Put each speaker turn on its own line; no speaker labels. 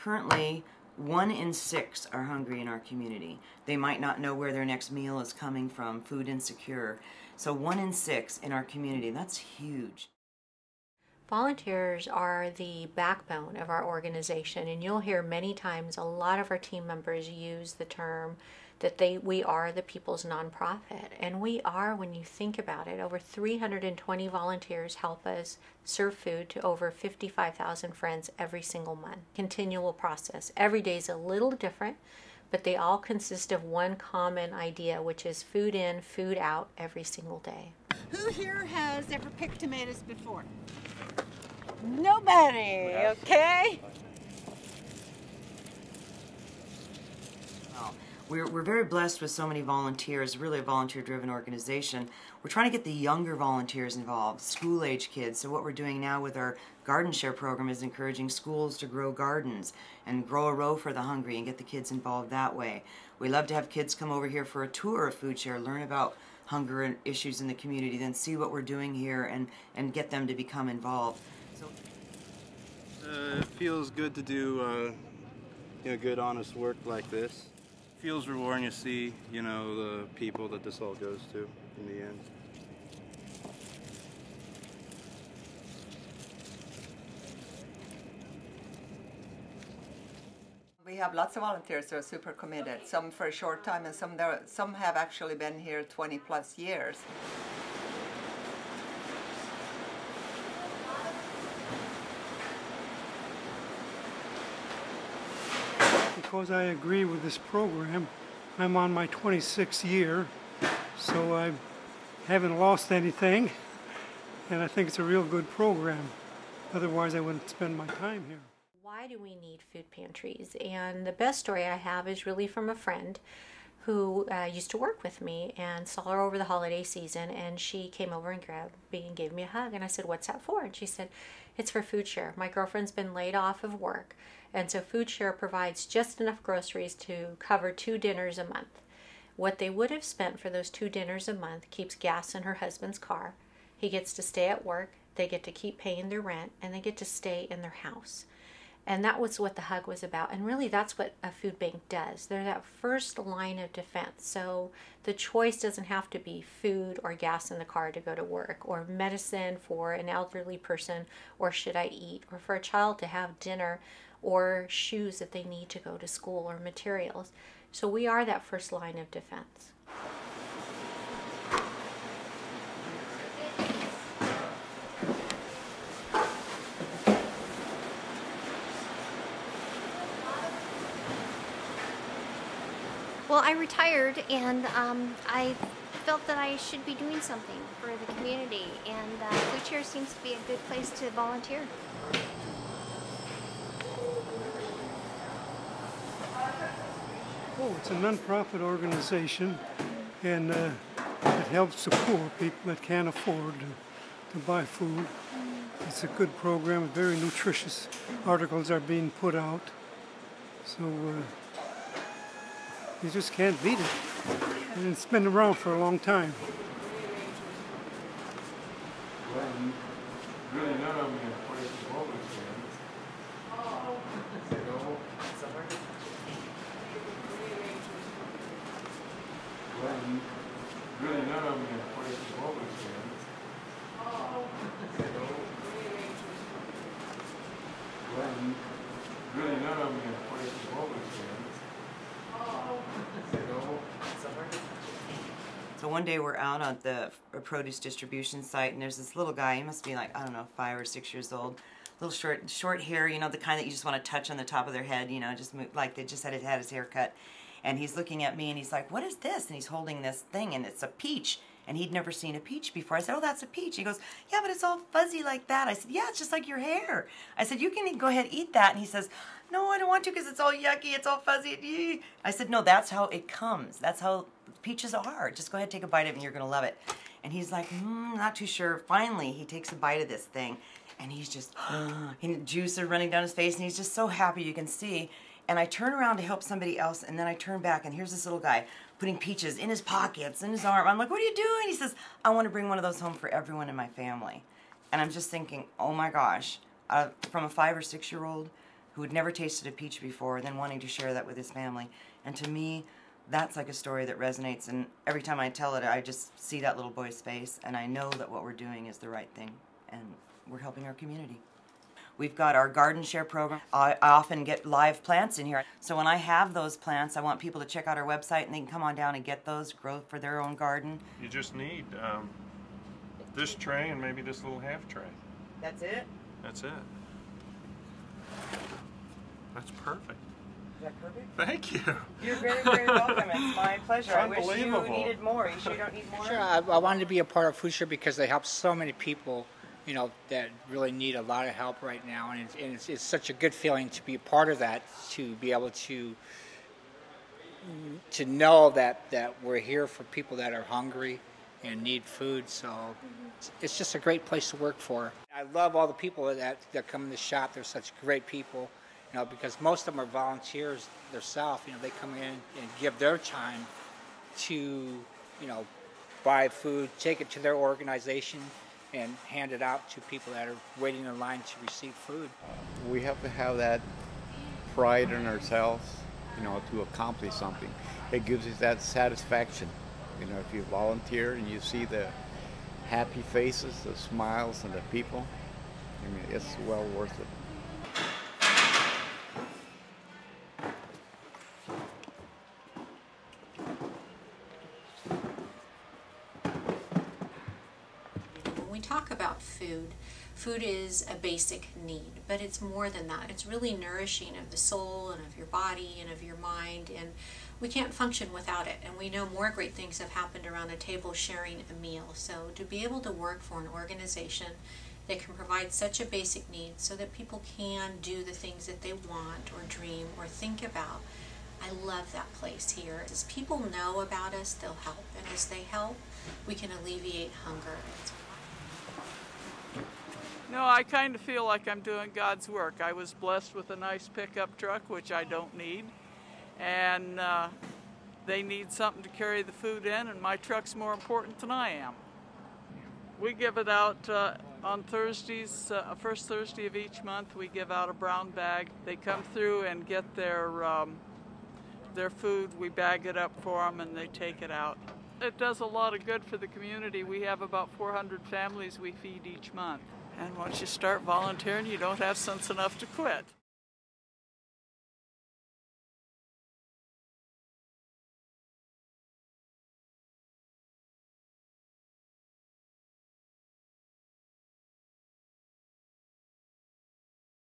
Currently, 1 in 6 are hungry in our community. They might not know where their next meal is coming from, food insecure. So 1 in 6 in our community, that's huge.
Volunteers are the backbone of our organization, and you'll hear many times a lot of our team members use the term that we are the people's nonprofit. And we are, when you think about it. Over 320 volunteers help us serve food to over 55,000 friends every single month. Continual process. Every day is a little different, but they all consist of one common idea, which is food in, food out every single day.
Who here has ever picked tomatoes before? Nobody, okay?
Well, we're very blessed with so many volunteers, really a volunteer-driven organization. We're trying to get the younger volunteers involved, school-age kids. So what we're doing now with our Garden Share program is encouraging schools to grow gardens and grow a row for the hungry and get the kids involved that way. We love to have kids come over here for a tour of Food Share, learn about hunger and issues in the community, then see what we're doing here and get them to become involved.
It feels good to do good, honest work like this. Feels rewarding to see, the people that this all goes to in the end.
We have lots of volunteers who are super committed, some for a short time and some have actually been here 20 plus years.
Because I agree with this program, I'm on my 26th year, so I haven't lost anything, and I think it's a real good program. Otherwise, I wouldn't spend my time here.
Why do we need food pantries? And the best story I have is really from a friend who used to work with me, and saw her over the holiday season, and she came over and grabbed me and gave me a hug, and I said, "What's that for?" And she said, "It's for Food Share. My girlfriend's been laid off of work, and so Food Share provides just enough groceries to cover 2 dinners a month. What they would have spent for those 2 dinners a month keeps gas in her husband's car. He gets to stay at work, they get to keep paying their rent, and they get to stay in their house." And that was what the hug was about. And really that's what a food bank does. They're that first line of defense. So the choice doesn't have to be food or gas in the car to go to work, or medicine for an elderly person, or should I eat, or for a child to have dinner, or shoes that they need to go to school, or materials. So we are that first line of defense.
Well, I retired, and I felt that I should be doing something for the community, and Food Share seems to be a good place to volunteer.
Oh, it's a non-profit organization, and it helps the poor people that can't afford to buy food. It's a good program, very nutritious articles are being put out, so you just can't beat it. And it's been around for a long time.
Really none of them in places homeless Really none of them in places homeless Really none of them in places homeless
So one day we're out at the produce distribution site, and there's this little guy. He must be like, I don't know, 5 or 6 years old. Little short hair, the kind that you just want to touch on the top of their head, just move, like they just had his hair cut. And he's looking at me, and he's like, "What is this?" And he's holding this thing, and it's a peach. And he'd never seen a peach before. I said, "Oh, that's a peach." He goes, "Yeah, but it's all fuzzy like that." I said, "Yeah, it's just like your hair." I said, "You can go ahead and eat that." And he says, "No, I don't want to because it's all yucky, it's all fuzzy." I said, "No, that's how it comes. That's how peaches are. Just go ahead and take a bite of it and you're going to love it." And he's like, not too sure. Finally, he takes a bite of this thing, and he's just, juice are running down his face, and he's just so happy, you can see. And I turn around to help somebody else, and then I turn back, and here's this little guy putting peaches in his pockets, in his arm. I'm like, "What are you doing?" He says, "I want to bring one of those home for everyone in my family." And I'm just thinking, oh my gosh, from a 5 or 6 year old who had never tasted a peach before, and then wanting to share that with his family. And to me, that's like a story that resonates, and every time I tell it, I just see that little boy's face, and I know that what we're doing is the right thing, and we're helping our community. We've got our garden share program. I often get live plants in here. So when I have those plants, I want people to check out our website, and they can come on down and get those, grow for their own garden.
You just need this tray and maybe this little half tray.
That's it?
That's it. That's perfect.
Is that perfect?
Thank you.
You're very, very welcome. It's my pleasure. I wish you
Unbelievable.
needed more. You sure you don't need more?
Sure, I wanted to be a part of Food Share because they help so many people, you know, that really need a lot of help right now, and it's such a good feeling to be a part of that, to be able to know that we're here for people that are hungry and need food. So it's just a great place to work for. I love all the people that come in the shop. They're such great people, you know, because most of them are volunteers themselves. You know, they come in and give their time to, you know, buy food, take it to their organization, and hand it out to people that are waiting in line to receive food.
We have to have that pride in ourselves, you know, to accomplish something. It gives us that satisfaction. You know, if you volunteer and you see the happy faces, the smiles, and the people, I mean, it's well worth it.
When we talk about food, food is a basic need, but it's more than that. It's really nourishing of the soul and of your body and of your mind, and we can't function without it. And we know more great things have happened around a table sharing a meal. So to be able to work for an organization that can provide such a basic need so that people can do the things that they want or dream or think about, I love that place here. As people know about us, they'll help. And as they help, we can alleviate hunger.
No, I kind of feel like I'm doing God's work. I was blessed with a nice pickup truck, which I don't need. And they need something to carry the food in, and my truck's more important than I am. We give it out on Thursdays, first Thursday of each month. We give out a brown bag. They come through and get their food. We bag it up for them, and they take it out. It does a lot of good for the community. We have about 400 families we feed each month. And once you start volunteering, you don't have sense enough to quit.